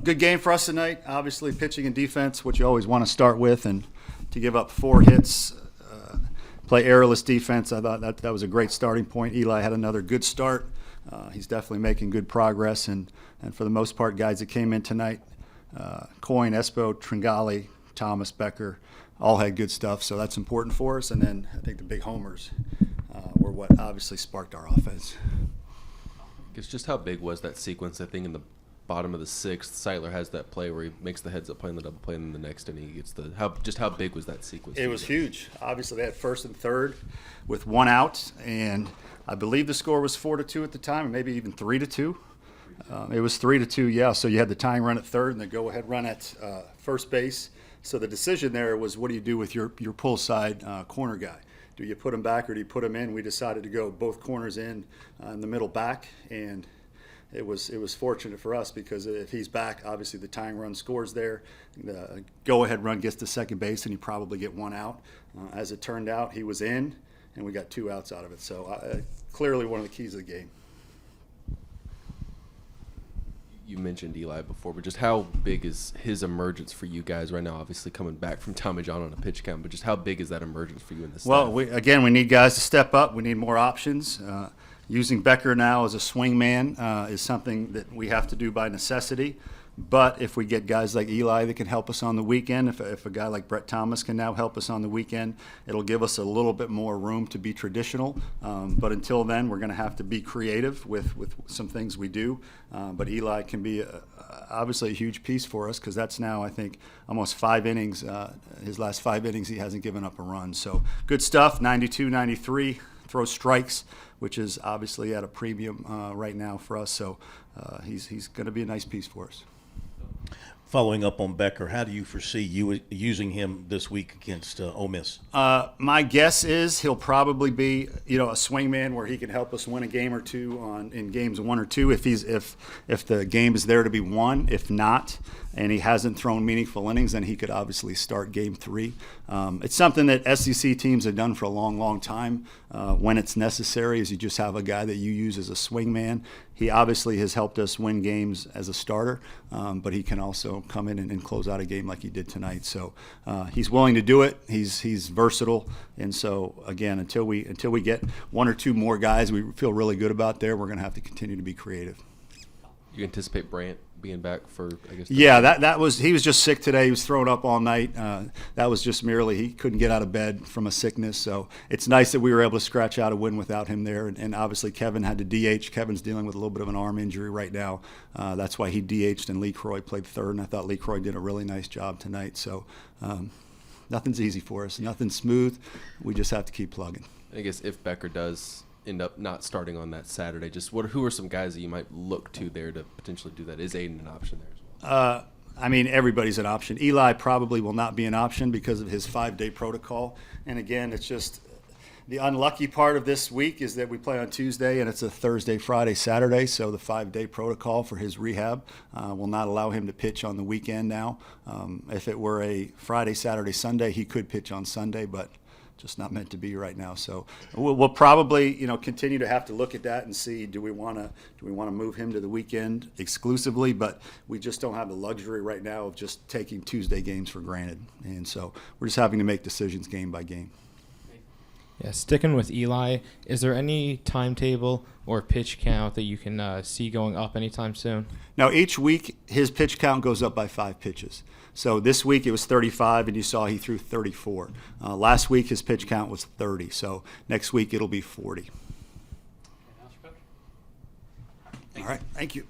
Good game for us tonight. Obviously, pitching and defense, what you always want to start with, and to give up 4 hits, play errorless defense, I thought that was a great starting point. Eli had another good start. He's definitely making good progress, and for the most part, guys that came in tonight, Coyne, Espo, Tringali, Thomas, Becker, all had good stuff, so that's important for us. And then I think the big homers were what obviously sparked our offense. It's just how big was that sequence? I think in the bottom of the 6th, Seidler has that play where he makes the heads up play and the double play, and then the next inning he gets the how big was that sequence? It was huge. Obviously, they had first and third with 1 out, and I believe the score was 4-2 at the time, or maybe even 3-2. It was 3-2, yeah. So you had the tying run at third and the go-ahead run at first base. So the decision there was, what do you do with your pull side corner guy? Do you put him back or do you put him in? We decided to go both corners in the middle back, and it was fortunate for us because if he's back, obviously the tying run scores there. The go-ahead run gets to second base, and you probably get 1 out. As it turned out, he was in, and we got 2 outs out of it. So clearly one of the keys of the game. You mentioned Eli before, but just how big is his emergence for you guys right now? Obviously coming back from Tommy John on a pitch count, but just how big is that emergence for you in this? Well, we need guys to step up. We need more options. Using Becker now as a swing man is something that we have to do by necessity. But if we get guys like Eli that can help us on the weekend, if a guy like Brett Thomas can now help us on the weekend, it'll give us a little bit more room to be traditional. But until then, we're going to have to be creative with some things we do. But Eli can be obviously a huge piece for us because that's now, I think, almost 5 innings. His last 5 innings, he hasn't given up a run. So good stuff, 92, 93, throws strikes, which is obviously at a premium right now for us. So he's going to be a nice piece for us. Following up on Becker, how do you foresee you using him this week against Ole Miss? My guess is he'll probably be, a swingman where he can help us win a game or two in games 1 or 2 if the game is there to be won. If not, and he hasn't thrown meaningful innings, then he could obviously start game 3. It's something that SEC teams have done for a long, long time. When it's necessary, is you just have a guy that you use as a swingman. He obviously has helped us win games as a starter, but he can also come in and close out a game like he did tonight. So he's willing to do it. He's versatile, and so again, until we get 1 or 2 more guys we feel really good about there, we're going to have to continue to be creative. You anticipate Brant being back for, I guess? Yeah, he was just sick today. He was thrown up all night. That was just merely he couldn't get out of bed from a sickness. So it's nice that we were able to scratch out a win without him there. And obviously Kevin had to DH. Kevin's dealing with a little bit of an arm injury right now. That's why he DH'd and Lee Croy played third. And I thought Lee Croy did a really nice job tonight. So nothing's easy for us. Nothing's smooth. We just have to keep plugging. I guess if Becker does end up not starting on that Saturday, just who are some guys that you might look to there to potentially do that? Is Aiden an option there as well? Everybody's an option. Eli probably will not be an option because of his 5-day protocol. And again, it's just the unlucky part of this week is that we play on Tuesday and it's a Thursday, Friday, Saturday. So the 5-day protocol for his rehab will not allow him to pitch on the weekend now. If it were a Friday, Saturday, Sunday, he could pitch on Sunday, but just not meant to be right now. So we'll probably continue to have to look at that and see, do we want to move him to the weekend exclusively, but we just don't have the luxury right now of just taking Tuesday games for granted, and so we're just having to make decisions game by game. Yeah, sticking with Eli, is there any timetable or pitch count that you can see going up anytime soon? Now, each week his pitch count goes up by 5 pitches. So this week it was 35, and you saw he threw 34. Last week his pitch count was 30. So next week it'll be 40. All right, thank you.